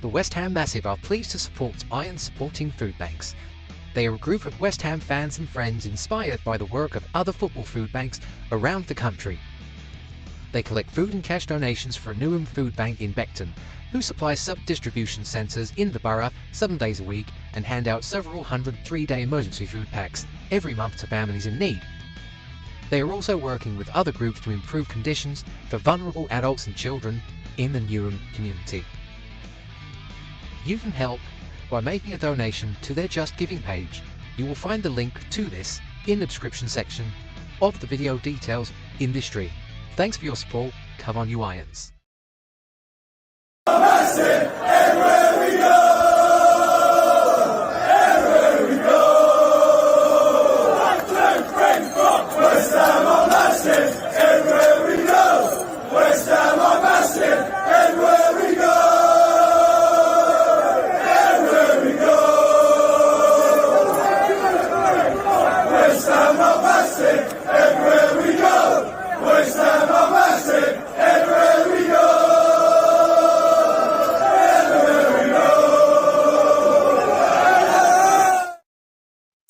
The West Ham Massive are pleased to support Iron Supporting Food Banks. They are a group of West Ham fans and friends inspired by the work of other football food banks around the country. They collect food and cash donations for a Newham food bank in Beckton, who supplies sub-distribution centres in the borough 7 days a week and hand out several hundred 3-day emergency food packs every month to families in need. They are also working with other groups to improve conditions for vulnerable adults and children in the Newham community. You can help by making a donation to their Just Giving page. You will find the link to this in the description section of the video details in this stream. Thanks for your support. Come on, you Irons.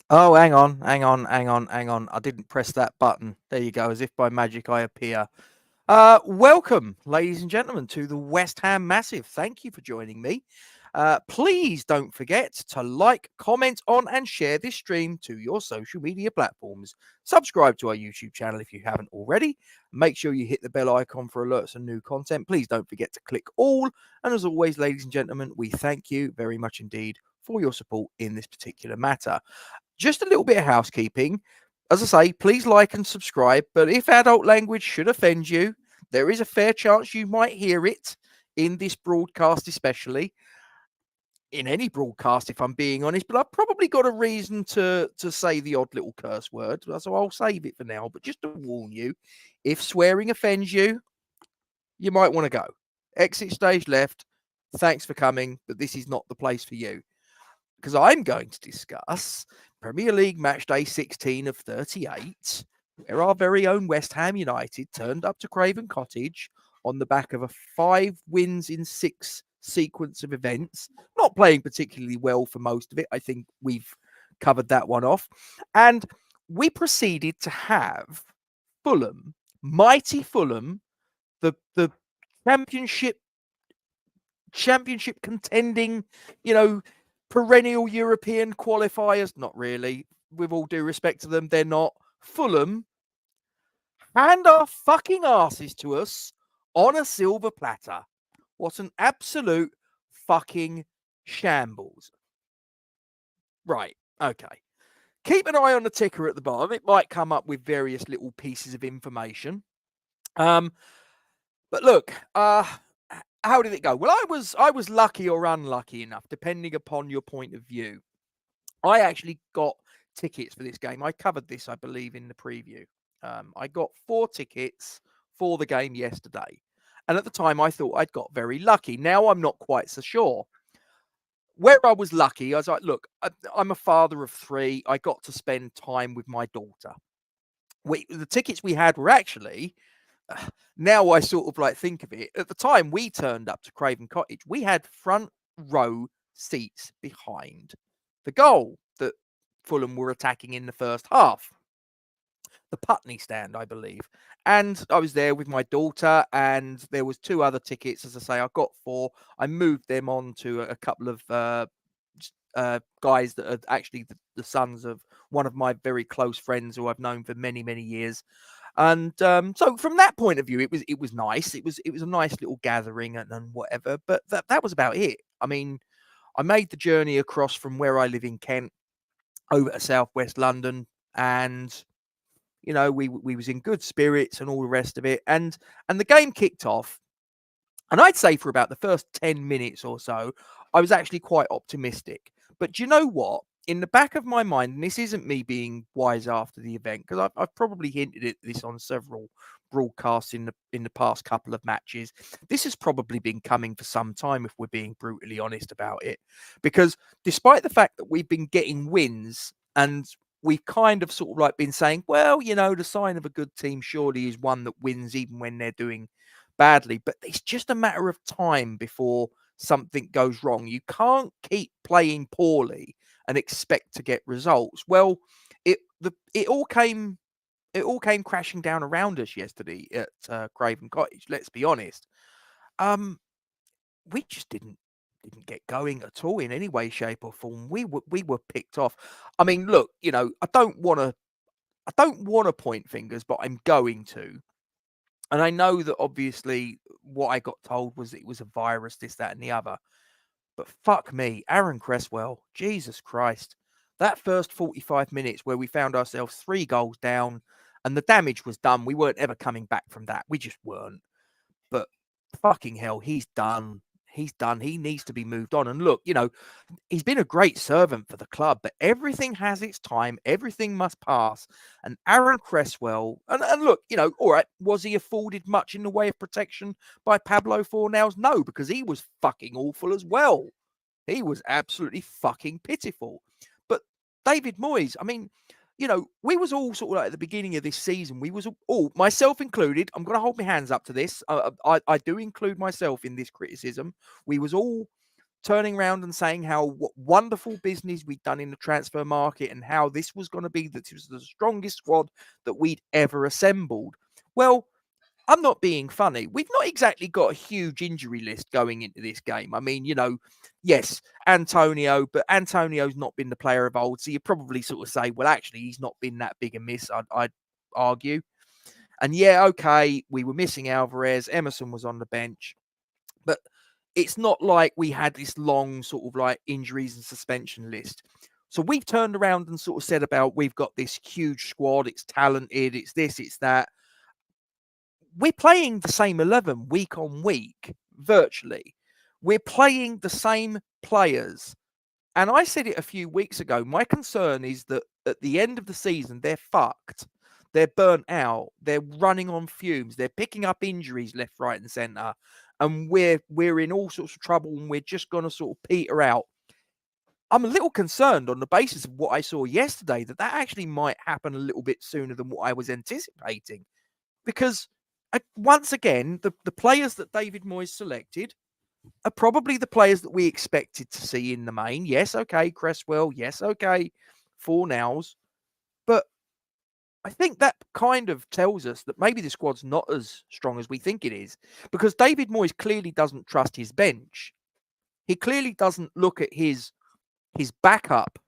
Oh, hang on. I didn't press that button. There you go. As if by magic I appear. Welcome, ladies and gentlemen, to the West Ham Massive. Thank you for joining me. Please don't forget to like, comment on and share this stream to your social media platforms. Subscribe to our YouTube channel if you haven't already. Make sure you hit the bell icon for alerts and new content. Please don't forget to click all. And as always, ladies and gentlemen, we thank you very much indeed for your support in this particular matter. Just a little bit of housekeeping. As I say, please like and subscribe. But if adult language should offend you, there is a fair chance you might hear it in this broadcast, especially in any broadcast, if I'm being honest. But I've probably got a reason to say the odd little curse word, so I'll save it for now. But just to warn you, if swearing offends you, you might want to go. Exit stage left. Thanks for coming, but this is not the place for you. Because I'm going to discuss Premier League match day 16 of 38, where our very own West Ham United turned up to Craven Cottage on the back of a 5 wins in 6 sequence of events. Not playing particularly well for most of it. I think we've covered that one off. And we proceeded to have Fulham, mighty Fulham, the championship contending, perennial European qualifiers. Not really. With all due respect to them, they're not. Fulham hand our fucking asses to us on a silver platter. What an absolute fucking shambles. Right. Okay. Keep an eye on the ticker at the bottom. It might come up with various little pieces of information. But look, how did it go? Well, I was lucky or unlucky enough, depending upon your point of view. I actually got tickets for this game. I covered this, I believe, in the preview. I got 4 tickets for the game yesterday. And at the time, I thought I'd got very lucky. Now I'm not quite so sure. Where I was lucky, I was like, look, I'm a father of 3. I got to spend time with my daughter. The tickets we had were actually... now I sort of think of it. At the time we turned up to Craven Cottage, we had front row seats behind the goal that Fulham were attacking in the first half. The Putney stand, I believe. And I was there with my daughter, and there was 2 other tickets. As I say, I got 4. I moved them on to a couple of guys that are actually the sons of one of my very close friends who I've known for many, many years. And so from that point of view, it was nice. It was a nice little gathering and whatever. But that was about it. I mean, I made the journey across from where I live in Kent over to southwest London, and we was in good spirits and all the rest of it. And the game kicked off, and I'd say for about the first 10 minutes or so, I was actually quite optimistic. But do you know what? In the back of my mind, and this isn't me being wise after the event, because I've probably hinted at this on several broadcasts in the past couple of matches. This has probably been coming for some time, if we're being brutally honest about it. Because despite the fact that we've been getting wins, and we've kind of sort of been saying, well, the sign of a good team surely is one that wins even when they're doing badly. But it's just a matter of time before something goes wrong. You can't keep playing poorly and expect to get results. Well, it all came crashing down around us yesterday at Craven Cottage. Let's be honest. We just didn't get going at all in any way, shape, or form. We were picked off. I mean, look, I don't want to point fingers, but I'm going to. And I know that obviously what I got told was it was a virus, this, that, and the other. But fuck me, Aaron Cresswell, Jesus Christ. That first 45 minutes where we found ourselves 3 goals down and the damage was done. We weren't ever coming back from that. We just weren't. But fucking hell, he's done. He's done. He needs to be moved on. And look, he's been a great servant for the club, but everything has its time. Everything must pass. And Aaron Cresswell, and look, all right, was he afforded much in the way of protection by Pablo Fornals? No, because he was fucking awful as well. He was absolutely fucking pitiful. But David Moyes, I mean, we was all sort of like at the beginning of this season, we was all, myself included, I'm going to hold my hands up to this. I do include myself in this criticism. We was all turning around and saying what wonderful business we'd done in the transfer market and how this was going to be the strongest squad that we'd ever assembled. Well, I'm not being funny. We've not exactly got a huge injury list going into this game. I mean, yes, Antonio, but Antonio's not been the player of old. So you probably sort of say, well, actually, he's not been that big a miss, I'd argue. And yeah, okay, we were missing Alvarez. Emerson was on the bench. But it's not like we had this long sort of like injuries and suspension list. So we've turned around and sort of said about we've got this huge squad. It's talented. It's this, it's that. We're playing the same 11 week on week, virtually. We're playing the same players. And I said it a few weeks ago. My concern is that at the end of the season, they're fucked. They're burnt out. They're running on fumes. They're picking up injuries left, right, and centre. And we're in all sorts of trouble and we're just going to sort of peter out. I'm a little concerned on the basis of what I saw yesterday that actually might happen a little bit sooner than what I was anticipating. Because once again, the players that David Moyes selected are probably the players that we expected to see in the main. Yes, okay, Cresswell. Yes, okay, Fornals. But I think that kind of tells us that maybe the squad's not as strong as we think it is. Because David Moyes clearly doesn't trust his bench. He clearly doesn't look at his backup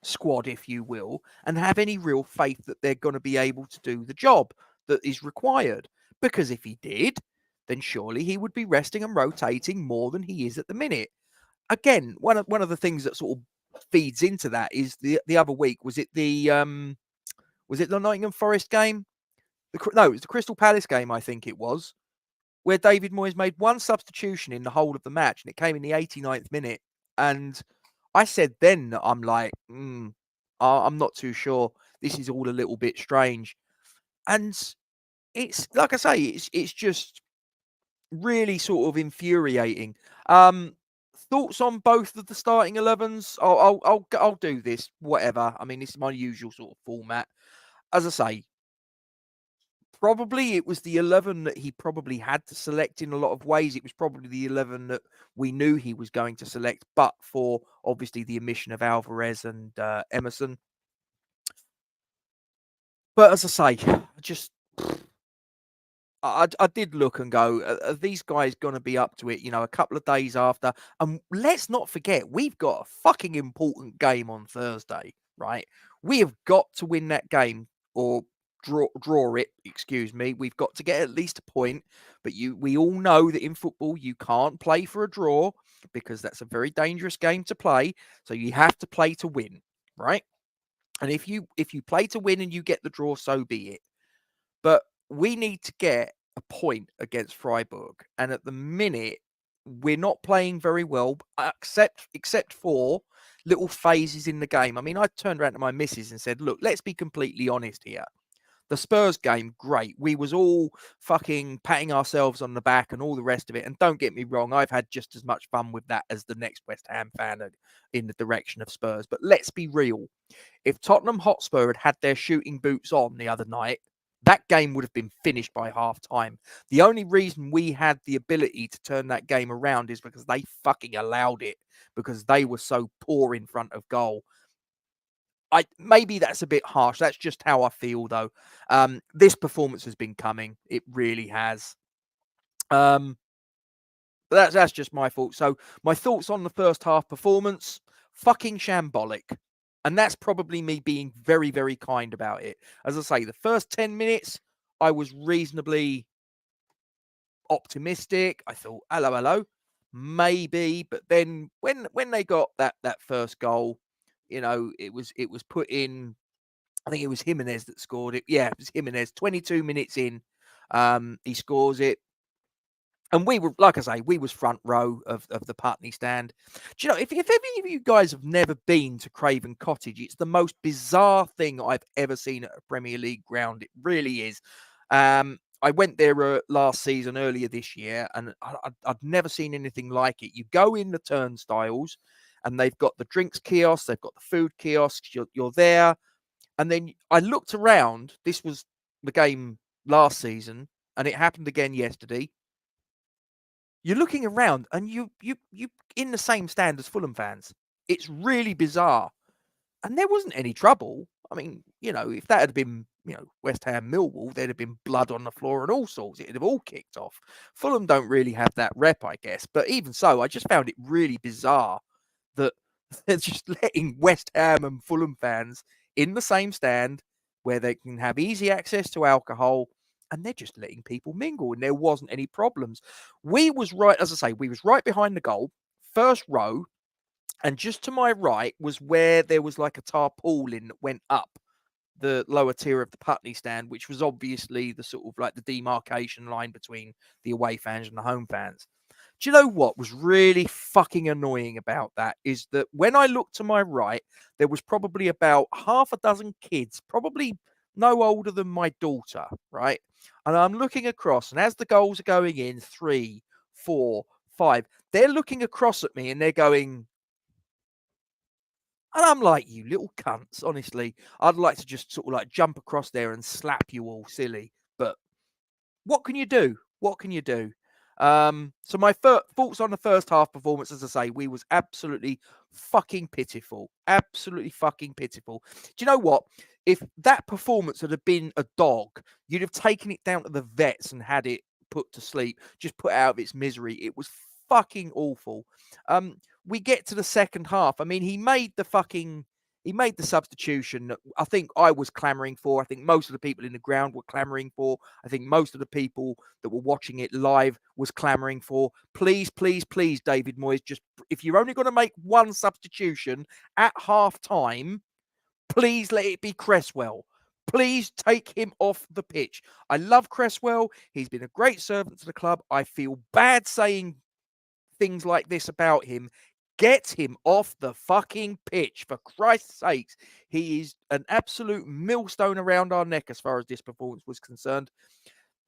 squad, if you will, and have any real faith that they're going to be able to do the job that is required. Because if he did, then surely he would be resting and rotating more than he is at the minute. Again, one of the things that sort of feeds into that is the other week, was it the Nottingham Forest game? It was the Crystal Palace game, I think it was, where David Moyes made one substitution in the whole of the match, and it came in the 89th minute. And I said then that I'm like, I'm not too sure. This is all a little bit strange. And it's like I say, it's just really sort of infuriating. Thoughts on both of the starting 11s? I'll do this, whatever. I mean, this is my usual sort of format. As I say, probably it was the 11 that he probably had to select in a lot of ways. It was probably the 11 that we knew he was going to select, but for obviously the omission of Alvarez and Emerson. But as I say, I did look and go, are these guys going to be up to it, a couple of days after? And let's not forget, we've got a fucking important game on Thursday, right? We have got to win that game or draw it, excuse me. We've got to get at least a point. But we all know that in football, you can't play for a draw because that's a very dangerous game to play. So you have to play to win, right? And if you play to win and you get the draw, so be it. But we need to get a point against Freiburg. And at the minute, we're not playing very well, except for little phases in the game. I mean, I turned around to my missus and said, look, let's be completely honest here. The Spurs game, great. We was all fucking patting ourselves on the back and all the rest of it. And don't get me wrong, I've had just as much fun with that as the next West Ham fan in the direction of Spurs. But let's be real. If Tottenham Hotspur had their shooting boots on the other night, that game would have been finished by half time. The only reason we had the ability to turn that game around is because they fucking allowed it, because they were so poor in front of goal. Maybe that's a bit harsh. That's just how I feel, though. This performance has been coming. It really has. But that's just my thoughts. So my thoughts on the first half performance, fucking shambolic. And that's probably me being very, very kind about it. As I say, the first 10 minutes, I was reasonably optimistic. I thought, hello, maybe. But then when they got that first goal, it was put in. I think it was Jimenez that scored it. Yeah, it was Jimenez. 22 minutes in, he scores it. And we were, like I say, we was front row of the Putney stand. Do you know, if any of you guys have never been to Craven Cottage, it's the most bizarre thing I've ever seen at a Premier League ground. It really is. I went there last season, earlier this year, and I'd never seen anything like it. You go in the turnstiles, and they've got the drinks kiosks, they've got the food kiosks, you're there. And then I looked around. This was the game last season, and it happened again yesterday. You're looking around and you in the same stand as Fulham fans. It's really bizarre. And there wasn't any trouble. I mean, if that had been, West Ham Millwall, there'd have been blood on the floor and all sorts. It'd have all kicked off. Fulham don't really have that rep, I guess. But even so, I just found it really bizarre that they're just letting West Ham and Fulham fans in the same stand where they can have easy access to alcohol, and they're just letting people mingle, and there wasn't any problems. We was right, as I say, we was right behind the goal, first row, and just to my right was where there was like a tarpaulin that went up the lower tier of the Putney stand, which was obviously the sort of like the demarcation line between the away fans and the home fans. Do you know what was really fucking annoying about that is that when I looked to my right, there was probably about half a dozen kids, probably no older than my daughter, right? And I'm looking across, and as the goals are going in, 3, 4, 5, they're looking across at me and they're going, and I'm like, you little cunts, honestly. I'd like to just sort of like jump across there and slap you all silly. But what can you do? What can you do? So my thoughts on the first half performance, as I say, we was absolutely fucking pitiful. Absolutely fucking pitiful. Do you know what? If that performance had been a dog, you'd have taken it down to the vets and had it put to sleep, just put out of its misery. It was fucking awful. We get to the second half. I mean, he made the substitution that I think I was clamoring for. I think most of the people in the ground were clamoring for. I think most of the people that were watching it live was clamoring for. Please, please, please, David Moyes, just if you're only going to make one substitution at half time, please let it be Cresswell. Please take him off the pitch. I love Cresswell. He's been a great servant to the club. I feel bad saying things like this about him. Get him off the fucking pitch, for Christ's sakes. He is an absolute millstone around our neck as far as this performance was concerned.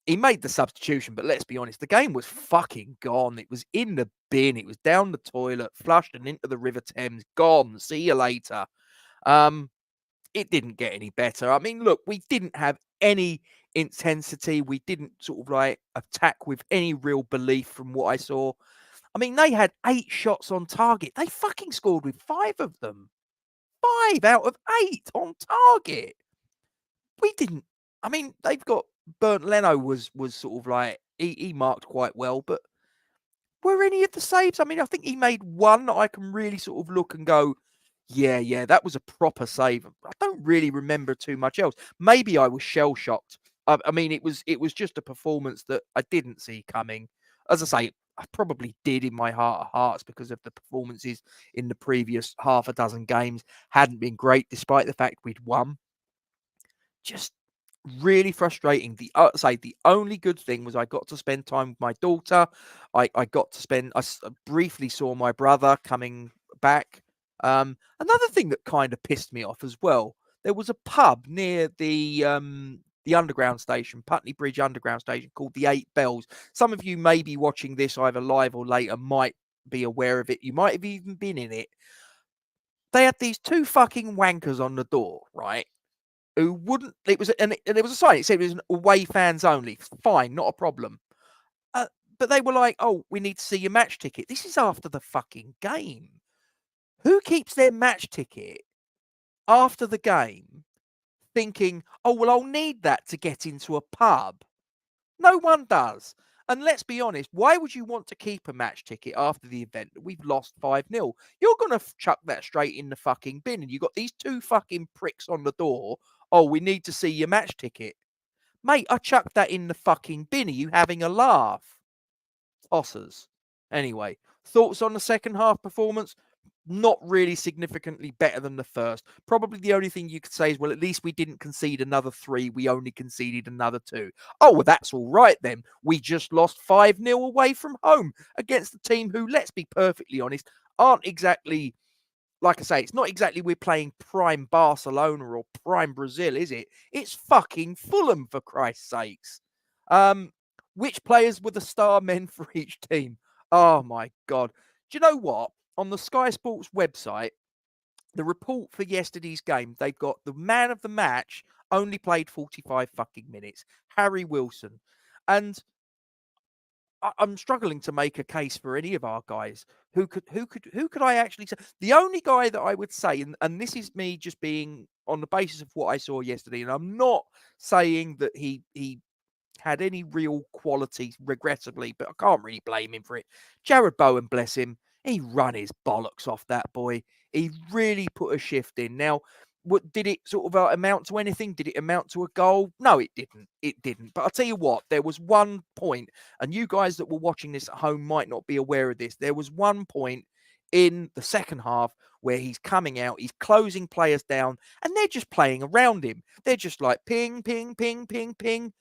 He made the substitution, but let's be honest, the game was fucking gone. It was in the bin. It was down the toilet, flushed and into the River Thames. Gone. See you later. It didn't get any better. I mean, look, we didn't have any intensity. We didn't sort of like attack with any real belief from what I saw. I mean, they had 8 shots on target. They fucking scored with 5 of them. 5 out of 8 on target. We didn't. I mean, they've got Bernd Leno was sort of like he marked quite well, but were any of the saves? I mean, I think he made one that I can really sort of look and go, yeah, that was a proper save. I don't really remember too much else. Maybe I was shell shocked. I mean, it was just a performance that I didn't see coming. As I say, I probably did in my heart of hearts because of the performances in the previous half a dozen games hadn't been great, despite the fact we'd won. Just really frustrating. The only good thing was I got to spend time with my daughter. I briefly saw my brother coming back. Another thing that kind of pissed me off as well, there was a pub near the underground station, Putney Bridge Underground Station, called the 8 Bells. Some of you may be watching this either live or later, might be aware of it. You might have even been in it. They had these 2 fucking wankers on the door, right? who wouldn't. It was and there was a sign. It said it was away fans only. Fine, not a problem. But they were like, "Oh, we need to see your match ticket." This is after the fucking game. Who keeps their match ticket after the game, thinking, "Oh, well, I'll need that to get into a pub"? No one does. And let's be honest, why would you want to keep a match ticket after the event that we've lost 5-0? You're going to chuck that straight in the fucking bin. And you've got these two fucking pricks on the door. "Oh, we need to see your match ticket." Mate, I chucked that in the fucking bin. Are you having a laugh? Tossers. Anyway, thoughts on the second half performance? Not really significantly better than the first. Probably the only thing you could say is, well, at least we didn't concede another 3. We only conceded another 2. Oh, well, that's all right then. We just lost 5-0 away from home against a team who, let's be perfectly honest, aren't exactly, like I say, it's not exactly we're playing prime Barcelona or prime Brazil, is it? It's fucking Fulham, for Christ's sakes. Which players were the star men for each team? Oh, my God. Do you know what? On the Sky Sports website, the report for yesterday's game, they've got the man of the match only played 45 fucking minutes, Harry Wilson. And I'm struggling to make a case for any of our guys. Who could I actually say? The only guy that I would say, and this is me just being on the basis of what I saw yesterday, and I'm not saying that he had any real quality, regrettably, but I can't really blame him for it. Jared Bowen, bless him, he run his bollocks off, that boy. He really put a shift in. Now, what did it sort of amount to anything? Did it amount to a goal? No, it didn't. It didn't. But I'll tell you what, there was one point, and you guys that were watching this at home might not be aware of this. There was one point in the second half where he's coming out, he's closing players down, and they're just playing around him. They're just like ping, ping, ping, ping, ping.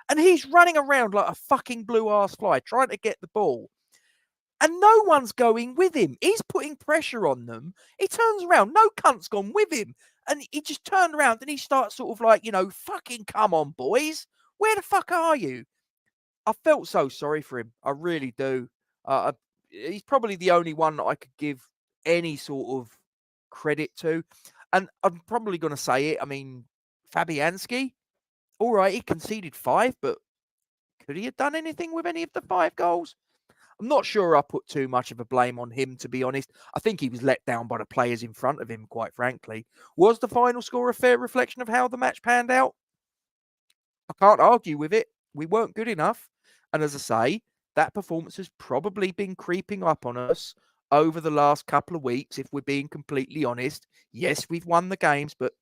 And he's running around like a fucking blue-ass fly trying to get the ball. And no one's going with him. He's putting pressure on them. He turns around. No cunt's gone with him. And he just turned around and he starts sort of like, fucking come on, boys. Where the fuck are you? I felt so sorry for him. I really do. He's probably the only one that I could give any sort of credit to. And I'm probably going to say it. I mean, Fabianski, all right, he conceded 5, but could he have done anything with any of the 5 goals? I'm not sure I put too much of a blame on him, to be honest. I think he was let down by the players in front of him, quite frankly. Was the final score a fair reflection of how the match panned out? I can't argue with it. We weren't good enough. And as I say, that performance has probably been creeping up on us over the last couple of weeks, if we're being completely honest. Yes, we've won the games, but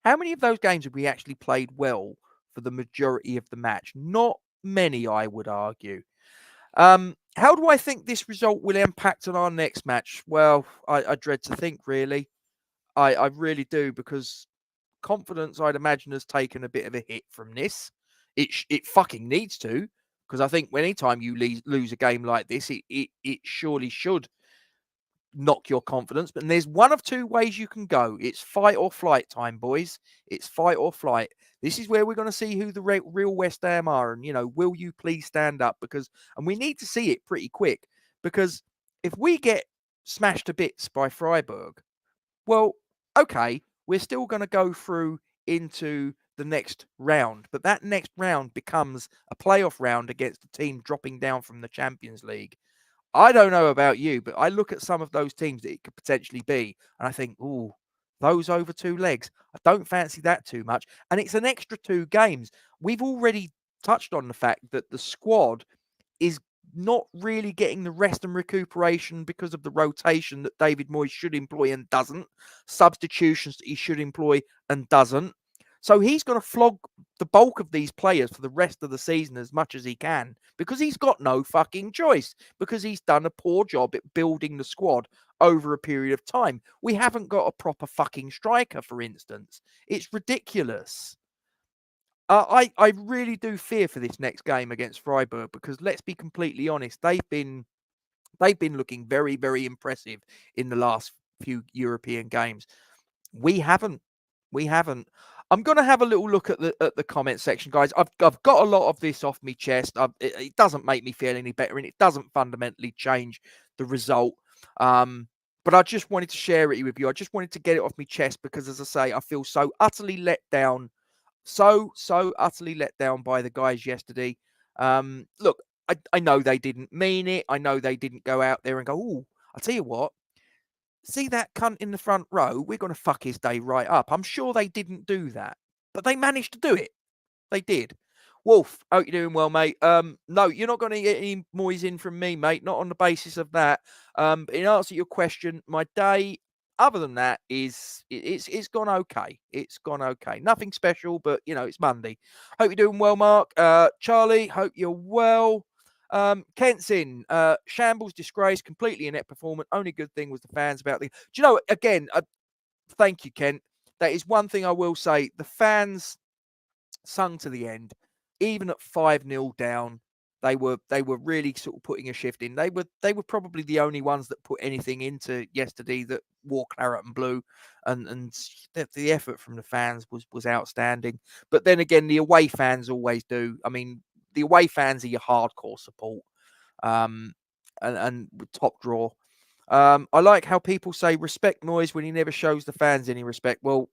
how many of those games have we actually played well for the majority of the match? Not many, I would argue. How do I think this result will impact on our next match? Well, I dread to think, really. I really do, because confidence, I'd imagine, has taken a bit of a hit from this. It fucking needs to, because I think anytime you lose a game like this, it surely should knock your confidence. But there's one of 2 ways you can go. It's fight or flight time, boys. It's fight or flight. This is where we're going to see who the real West Ham are. And, will you please stand up? And we need to see it pretty quick, because if we get smashed to bits by Freiburg, well, okay, we're still going to go through into the next round. But that next round becomes a playoff round against a team dropping down from the Champions League. I don't know about you, but I look at some of those teams that it could potentially be, and I think, ooh, those over 2 legs. I don't fancy that too much. And it's an extra 2 games. We've already touched on the fact that the squad is not really getting the rest and recuperation because of the rotation that David Moyes should employ and doesn't. Substitutions that he should employ and doesn't. So he's going to flog the bulk of these players for the rest of the season as much as he can, because he's got no fucking choice, because he's done a poor job at building the squad over a period of time. We haven't got a proper fucking striker, for instance. It's ridiculous. I really do fear for this next game against Freiburg, because let's be completely honest, they've been looking very, very impressive in the last few European games. We haven't. I'm going to have a little look at the comment section, guys. I've got a lot of this off my chest. It doesn't make me feel any better, and it doesn't fundamentally change the result. But I just wanted to share it with you. I just wanted to get it off my chest because, as I say, I feel so utterly let down. So utterly let down by the guys yesterday. Look, I know they didn't mean it. I know they didn't go out there and go, oh, I'll tell you what, see that cunt in the front row? We're going to fuck his day right up. I'm sure they didn't do that, but they managed to do it. They did. Wolf, hope you're doing well, mate. No, you're not going to get any Moyes in from me, mate. Not on the basis of that. But in answer to your question, my day, other than that, is it's gone okay. It's gone okay. Nothing special, but it's Monday. Hope you're doing well, Mark. Charlie, hope you're well. Kent's in. Shambles, disgrace, completely inept performance. Only good thing was the fans about the. Do you know? Again, thank you, Kent. That is one thing I will say. The fans sung to the end. Even at 5-0 down, they were really sort of putting a shift in. They were probably the only ones that put anything into yesterday that wore claret and blue, and the effort from the fans was outstanding. But then again, the away fans always do. I mean, the away fans are your hardcore support, and top draw. I like how people say respect Moyes when he never shows the fans any respect. Well,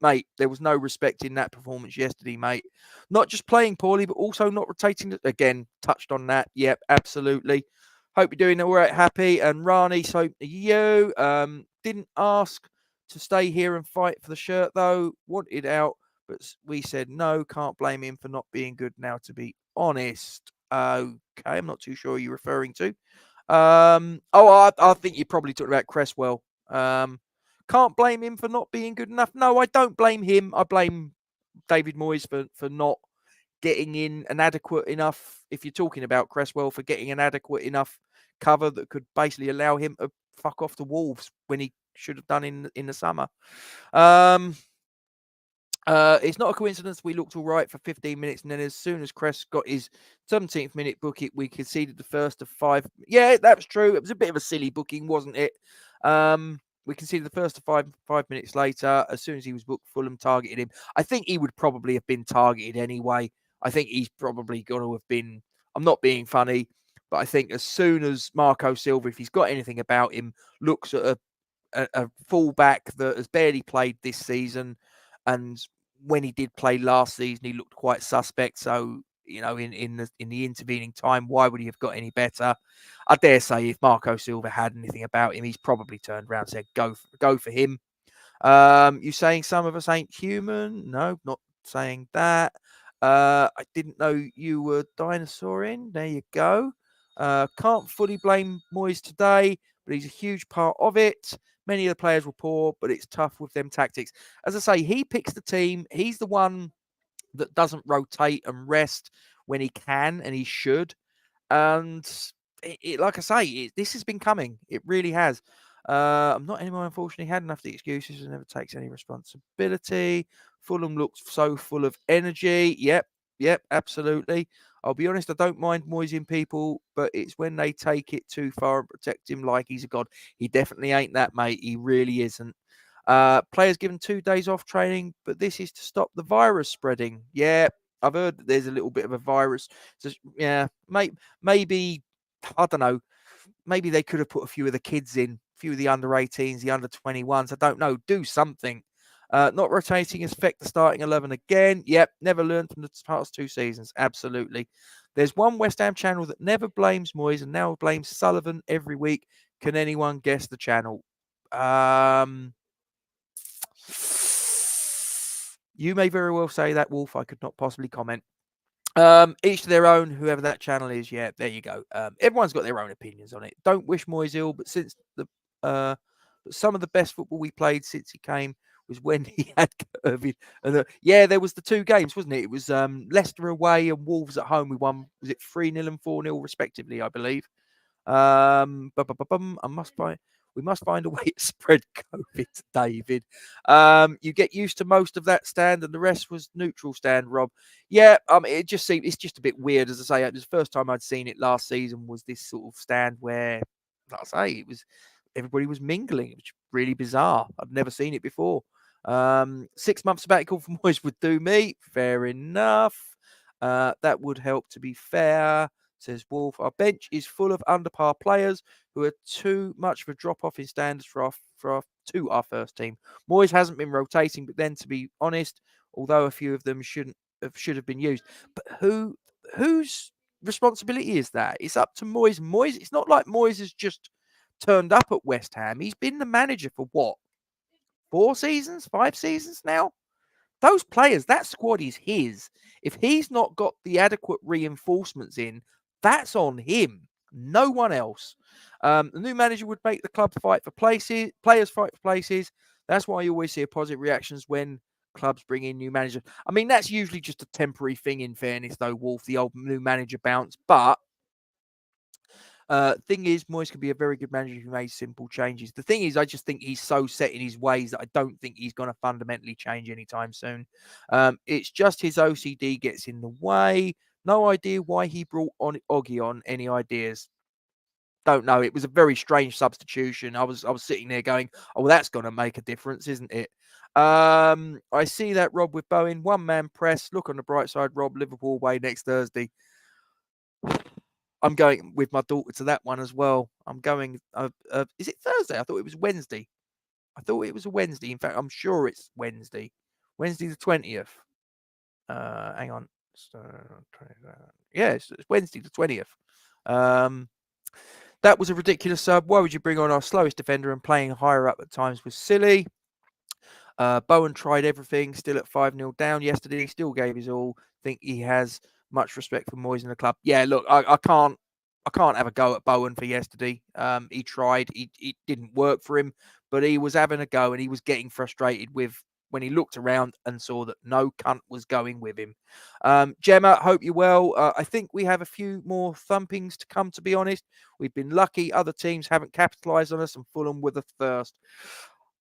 mate, there was no respect in that performance yesterday, mate. Not just playing poorly, but also not rotating. Again, touched on that. Yep, absolutely. Hope you're doing all right, happy. And Rani, so you didn't ask to stay here and fight for the shirt, though. Wanted out, but we said no. Can't blame him for not being good now, to be honest. Okay, I'm not too sure who you're referring to. I think you're probably talking about Cresswell. Can't blame him for not being good enough. No, I don't blame him. I blame David Moyes for not getting in an adequate enough, if you're talking about Cresswell, for getting an adequate enough cover that could basically allow him to fuck off the Wolves when he should have done in the summer. It's not a coincidence we looked all right for 15 minutes, and then as soon as Cress got his 17th minute booking, we conceded the first of 5. Yeah, that was true. It was a bit of a silly booking, wasn't it? We conceded the first of 5 minutes later. As soon as he was booked, Fulham targeted him. I think he would probably have been targeted anyway. I think he's probably going to have been. I'm not being funny, but I think as soon as Marco Silva, if he's got anything about him, looks at a fullback that has barely played this season, and when he did play last season, he looked quite suspect. So, in the intervening time, why would he have got any better? I dare say if Marco Silva had anything about him, he's probably turned around and said, go for him. You saying some of us ain't human? No, not saying that. I didn't know you were dinosauring. There you go. Can't fully blame Moyes today, but he's a huge part of it. Many of the players were poor, but it's tough with them tactics. As I say, he picks the team. He's the one that doesn't rotate and rest when he can, and he should. And like I say, this has been coming. It really has. I'm not anymore, unfortunately, had enough of the excuses and never takes any responsibility. Fulham looks so full of energy. Yep, absolutely. I'll be honest, I don't mind Moising people, but it's when they take it too far and protect him like he's a god. He definitely ain't that, mate. He really isn't. Players given 2 days off training, but this is to stop the virus spreading. Yeah, I've heard that there's a little bit of a virus. So, yeah, maybe, I don't know, maybe they could have put a few of the kids in, a few of the under 18s, the under 21s. I don't know. Do something. Not rotating affect the starting 11 again. Yep, never learned from the past 2 seasons. Absolutely. There's one West Ham channel that never blames Moyes and now blames Sullivan every week. Can anyone guess the channel? You may very well say that, Wolf. I could not possibly comment. Each to their own, whoever that channel is. Yeah, there you go. Everyone's got their own opinions on it. Don't wish Moyes ill, but since some of the best football we played since he came was when he had COVID. And there was the 2 games, wasn't it? It was Leicester away and Wolves at home. We won, was it 3-0 and 4-0 respectively, I believe. We must find a way to spread COVID, David. You get used to most of that stand, and the rest was neutral stand, Rob. Yeah, it just seemed it's just a bit weird, as I say. It was the first time I'd seen it last season. Was this sort of stand where, like I say, it was everybody was mingling. It was really bizarre. I'd never seen it before. 6 months sabbatical for Moyes would do me. Fair enough. That would help, to be fair. says Wolf. Our bench is full of underpar players who are too much of a drop-off in standards for our first team. Moyes hasn't been rotating, but then, to be honest, although a few of them should have been used. But whose responsibility is that? It's up to Moyes. Moyes, it's not like Moyes has just turned up at West Ham. He's been the manager for what? 4 seasons? 5 seasons now? Those players, that squad is his. If he's not got the adequate reinforcements in, that's on him. No one else. The new manager would make the club fight for places, players fight for places. That's why you always see positive reactions when clubs bring in new managers. I mean, that's usually just a temporary thing, in fairness, though, Wolf, the old new manager bounce. But thing is, Moyes can be a very good manager if he made simple changes. The thing is, I just think he's so set in his ways that I don't think he's going to fundamentally change anytime soon. It's just his OCD gets in the way. No idea why he brought on Oggy on. Any ideas? Don't know. It was a very strange substitution. I was sitting there going, oh, well, that's going to make a difference, isn't it? I see that, Rob, with Bowen. 1-man press. Look on the bright side, Rob. Liverpool away next Thursday. I'm going with my daughter to that one as well. I'm going. Is it Thursday? I thought it was Wednesday. I thought it was a Wednesday. In fact, I'm sure it's Wednesday. Wednesday the 20th. Hang on. Yeah, it's Wednesday the 20th. That was a ridiculous sub. Why would you bring on our slowest defender, and playing higher up at times was silly. Bowen tried everything, still at 5-0 down yesterday. Still gave his all. Think he has much respect for Moyes in the club. Yeah, look, I can't have a go at Bowen for yesterday. He tried. It didn't work for him, but he was having a go, and he was getting frustrated with when he looked around and saw that no cunt was going with him. Gemma, hope you're well. I think we have a few more thumpings to come, to be honest. We've been lucky. Other teams haven't capitalised on us, and Fulham were the first.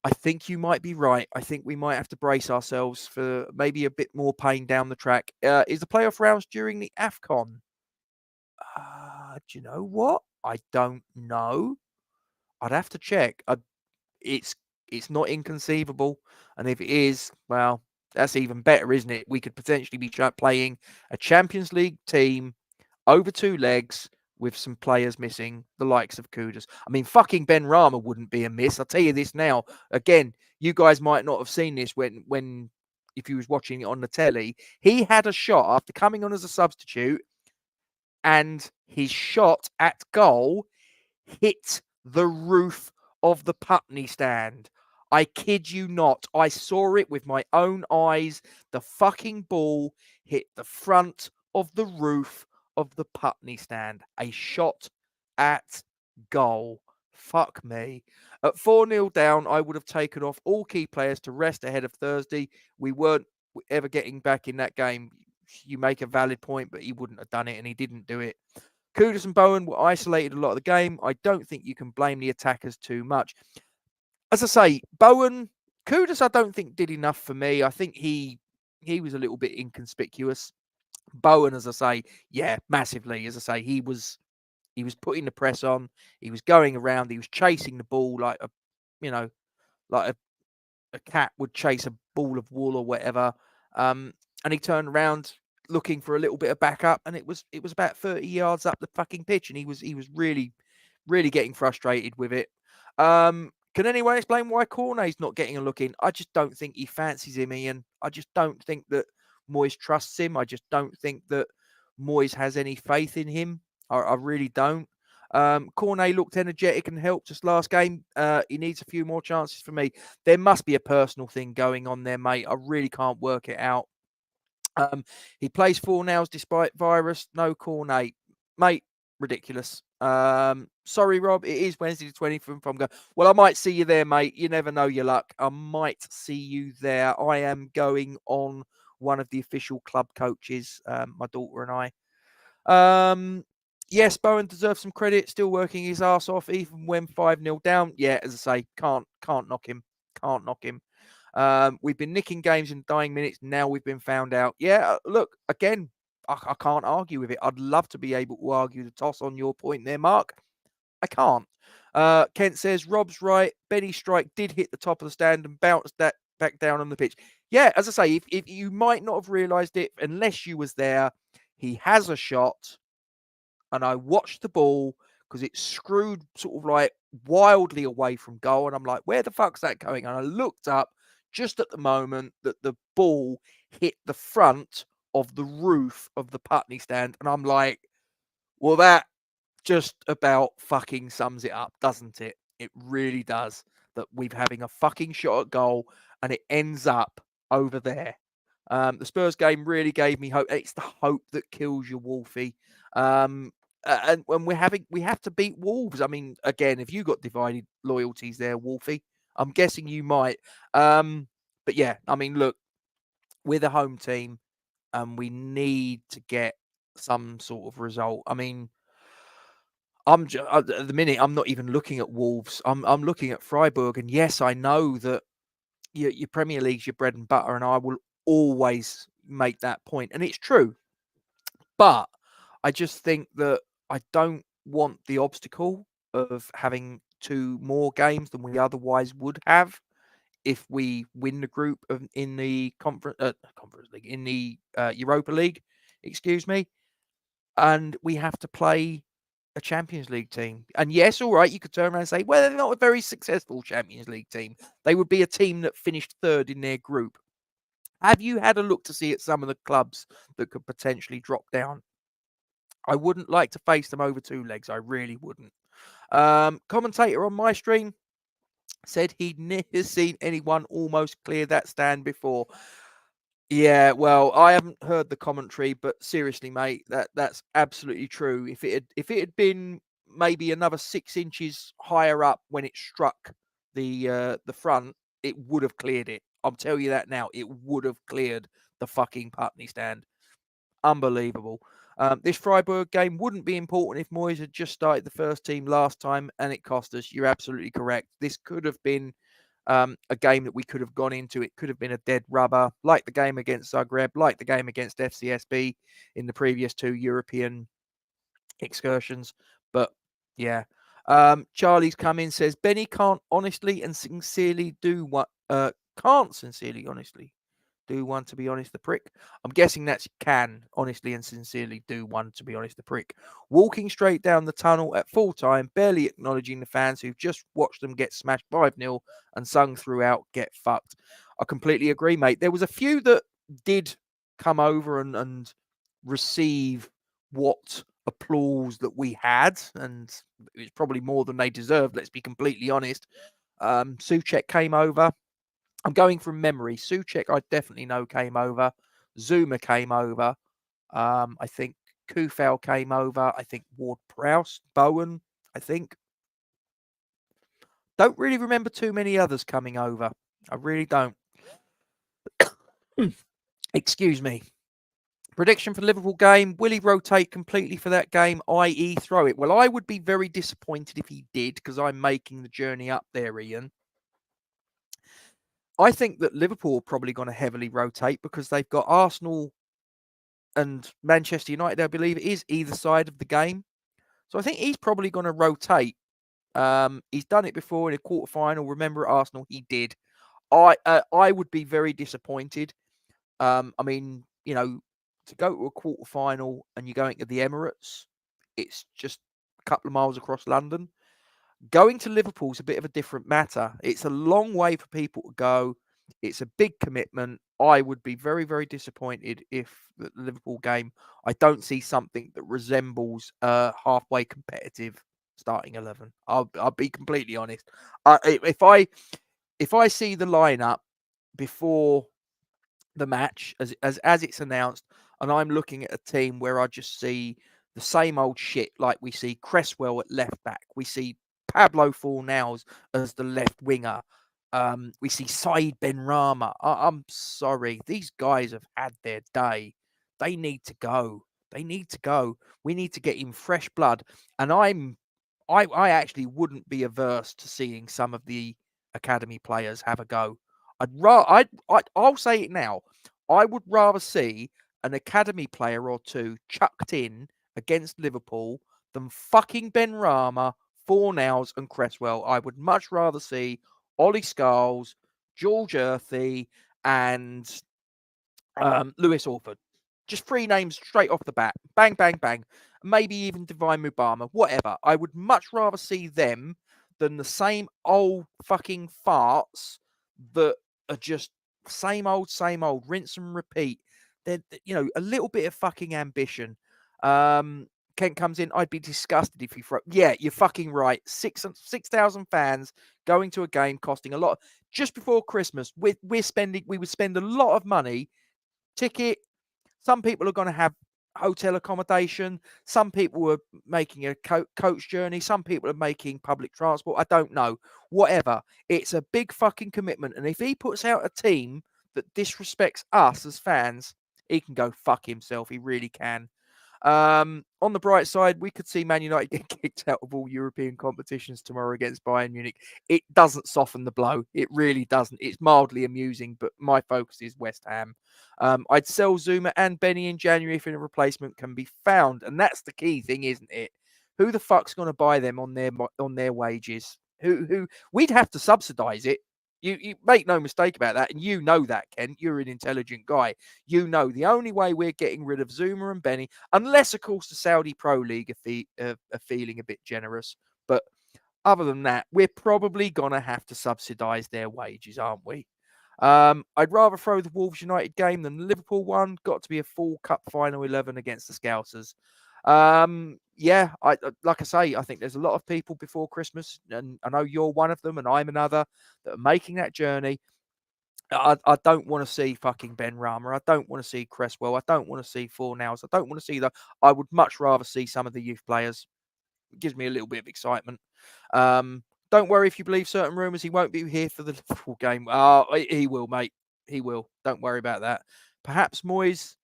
I think you might be right. I think we might have to brace ourselves for maybe a bit more pain down the track. Is the playoff rounds during the AFCON? Do you know what? I don't know. I'd have to check. It's not inconceivable. And if it is, well, that's even better, isn't it? We could potentially be playing a Champions League team over 2 legs with some players missing, the likes of Cottagers. I mean, fucking Ben Rama wouldn't be a miss. I'll tell you this now. Again, you guys might not have seen this when if you was watching it on the telly. He had a shot after coming on as a substitute, and his shot at goal hit the roof of the Putney stand. I kid you not. I saw it with my own eyes. The fucking ball hit the front of the roof of the Putney stand. A shot at goal. Fuck me. At 4-0 down, I would have taken off all key players to rest ahead of Thursday. We weren't ever getting back in that game. You make a valid point, but he wouldn't have done it, and he didn't do it. Cottagers and Bowen were isolated a lot of the game. I don't think you can blame the attackers too much. As I say, Bowen, Cottagers, I don't think did enough for me. I think he was a little bit inconspicuous. Bowen, as I say, yeah, massively. As I say, he was putting the press on. He was going around. He was chasing the ball like a cat would chase a ball of wool or whatever. And he turned around looking for a little bit of backup, and it was about 30 yards up the fucking pitch, and he was really, really getting frustrated with it. Can anyone explain why Cornet's not getting a look in? I just don't think he fancies him, Ian. I just don't think that Moyes trusts him. I just don't think that Moyes has any faith in him. I really don't. Cornet looked energetic and helped us last game. He needs a few more chances for me. There must be a personal thing going on there, mate. I really can't work it out. He plays 4 nows despite virus. No Cornet. Mate, ridiculous. Sorry, Rob. It is Wednesday the 20th from going. Well, I might see you there, mate. You never know your luck. I might see you there. I am going on one of the official club coaches, my daughter and I. Yes, Bowen deserves some credit. Still working his ass off, even when 5-0 down. Yeah, as I say, can't knock him. Can't knock him. We've been nicking games in dying minutes. Now we've been found out. Yeah, look, again, I can't argue with it. I'd love to be able to argue the toss on your point there, Mark. I can't. Kent says, Rob's right. Benny's strike did hit the top of the stand and bounced that back down on the pitch. Yeah, as I say, if you might not have realised it, unless you was there, he has a shot and I watched the ball because it screwed sort of like wildly away from goal. And I'm like, where the fuck's that going? And I looked up just at the moment that the ball hit the front of the roof of the Putney stand. And I'm like, well, that just about fucking sums it up, doesn't it? It really does. That we're having a fucking shot at goal and it ends up over there. The Spurs game really gave me hope. It's the hope that kills you, Wolfie. And when we have to beat Wolves. I mean, again, if you got divided loyalties there, Wolfie, I'm guessing you might. But yeah, I mean, look, we're the home team, and we need to get some sort of result. I mean, at the minute, I'm not even looking at Wolves. I'm looking at Freiburg, and yes, I know that your Premier League's your bread and butter, and I will always make that point, and it's true. But I just think that I don't want the obstacle of having 2 more games than we otherwise would have if we win the group in the conference league, in the Europa League, excuse me, and we have to play a Champions League team. And yes, all right, you could turn around and say, well, they're not a very successful Champions League team. They would be a team that finished 3rd in their group. Have you had a look to see at some of the clubs that could potentially drop down? I wouldn't like to face them over 2 legs. I really wouldn't. Commentator on my stream said he'd never seen anyone almost clear that stand before. Yeah, well, I haven't heard the commentary, but seriously, mate, that's absolutely true. If it had been maybe another 6 inches higher up when it struck the front, it would have cleared it. I'll tell you that now. It would have cleared the fucking Putney stand. Unbelievable. This Freiburg game wouldn't be important if Moyes had just started the first team last time and it cost us. You're absolutely correct. This could have been a game that we could have gone into. It could have been a dead rubber, like the game against Zagreb, like the game against FCSB in the previous 2 European excursions. But yeah, Charlie's come in, says Benny can't honestly and sincerely do what can't sincerely honestly do one to be honest the prick. I'm guessing that's can honestly and sincerely do one to be honest the prick. Walking straight down the tunnel at full time, barely acknowledging the fans who've just watched them get smashed 5-0 and sung throughout get fucked. I completely agree, mate. There was a few that did come over and receive what applause that we had, and it was probably more than they deserved, let's be completely honest. Souček came over. I'm going from memory. Souček, I definitely know, came over. Zuma came over. I think Kufel came over. I think Ward-Prowse, Bowen, I think. Don't really remember too many others coming over. I really don't. Excuse me. Prediction for the Liverpool game. Will he rotate completely for that game, i.e. throw it? Well, I would be very disappointed if he did, because I'm making the journey up there, Ian. I think that Liverpool are probably going to heavily rotate because they've got Arsenal and Manchester United, I believe it is, either side of the game. So I think he's probably going to rotate. He's done it before in a quarterfinal. Remember at Arsenal, he did. I would be very disappointed. I mean, you know, to go to a quarterfinal and you're going to the Emirates, it's just a couple of miles across London. Going to Liverpool's a bit of a different matter. It's a long way for people to go. It's a big commitment. I would be very, very disappointed if the Liverpool game, I don't see something that resembles a halfway competitive starting 11. I'll be completely honest. If I see the lineup before the match as it's announced, and I'm looking at a team where I just see the same old shit, like we see Cresswell at left back, we see Pablo Fornals as the left winger. We see Said Benrahma. I'm sorry. These guys have had their day. They need to go. They need to go. We need to get in fresh blood. And I actually wouldn't be averse to seeing some of the academy players have a go. I'll say it now. I would rather see an academy player or two chucked in against Liverpool than fucking Benrahma, Fornals and Cresswell. I would much rather see Ollie Scholes, George Earthy, and Lewis Orford. Just 3 names straight off the bat. Bang, bang, bang. maybe even Divine Mubama, whatever. I would much rather see them than the same old fucking farts that are just same old, rinse and repeat. They're, a little bit of fucking ambition. Kent comes in. I'd be disgusted if you throw. Yeah, you're fucking right. 6,000 fans going to a game costing a lot. Just before Christmas, we would spend a lot of money. Ticket. Some people are going to have hotel accommodation. Some people are making a coach journey. Some people are making public transport. I don't know. Whatever. It's a big fucking commitment. And if he puts out a team that disrespects us as fans, he can go fuck himself. He really can. On the bright side, we could see Man United get kicked out of all European competitions tomorrow against Bayern Munich. It doesn't soften the blow. It really doesn't. It's mildly amusing, but my focus is West Ham. I'd sell Zuma and Benny in January if a replacement can be found, and that's the key thing, isn't it? Who the fuck's going to buy them on their wages? Who we'd have to subsidise it. You make no mistake about that, and you know that, Ken. You're an intelligent guy. You know the only way we're getting rid of Zuma and Benny, unless, of course, the Saudi Pro League are feeling a bit generous. But other than that, we're probably going to have to subsidise their wages, aren't we? I'd rather throw the Wolves United game than the Liverpool one. Got to be a full cup final 11 against the Scousers. Yeah, like I say, I think there's a lot of people before Christmas, and I know you're one of them, and I'm another, that are making that journey. I don't want to see fucking Ben Rama. I don't want to see Cresswell. I don't want to see Fornals. I don't want to see that. I would much rather see some of the youth players. It gives me a little bit of excitement. Don't worry if you believe certain rumours. He won't be here for the Liverpool game. He will, mate. He will. Don't worry about that. Perhaps Moyes.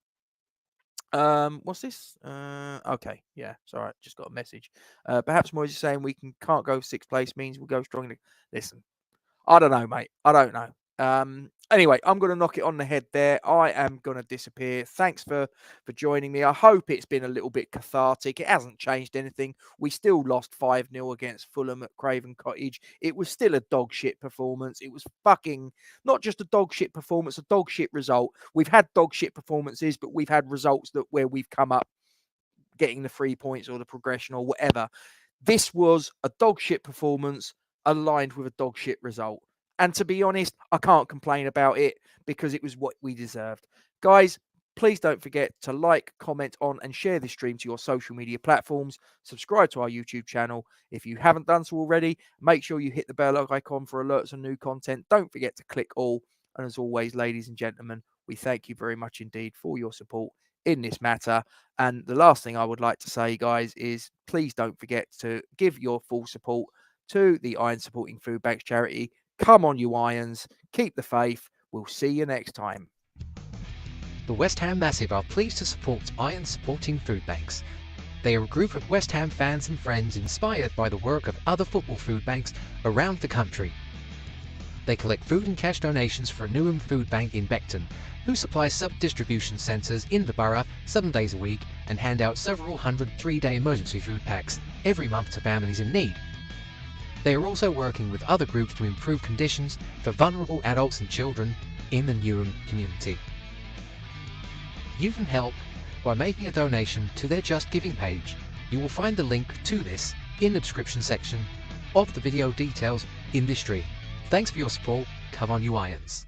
What's this? Okay, yeah, it's all right. Just got a message. Perhaps Moyes is saying we can't go sixth place means we'll go strongly. Listen, I don't know, mate. I don't know. Anyway, I'm going to knock it on the head there. I am going to disappear. Thanks for joining me. I hope it's been a little bit cathartic. It hasn't changed anything. We still lost 5-0 against Fulham at Craven Cottage. It was still a dog shit performance. It was fucking not just a dog shit performance, a dog shit result. We've had dog shit performances, but we've had results where we've come up getting the 3 points or the progression or whatever. This was a dog shit performance aligned with a dog shit result. And to be honest, I can't complain about it because it was what we deserved. Guys, please don't forget to like, comment on, and share this stream to your social media platforms. Subscribe to our YouTube channel. If you haven't done so already, make sure you hit the bell icon for alerts on new content. Don't forget to click all. And as always, ladies and gentlemen, we thank you very much indeed for your support in this matter. And the last thing I would like to say, guys, is please don't forget to give your full support to the Iron Supporting Food Banks charity. Come on, you Irons. Keep the faith. We'll see you next time. The West Ham Massive are pleased to support Iron Supporting Food Banks. They are a group of West Ham fans and friends inspired by the work of other football food banks around the country. They collect food and cash donations for a Newham food bank in Beckton, who supplies sub-distribution centres in the borough 7 days a week and hand out several hundred 3-day emergency food packs every month to families in need. They are also working with other groups to improve conditions for vulnerable adults and children in the Newham community. You can help by making a donation to their Just Giving page. You will find the link to this in the description section of the video details in this stream. Thanks for your support. Come on, you Irons.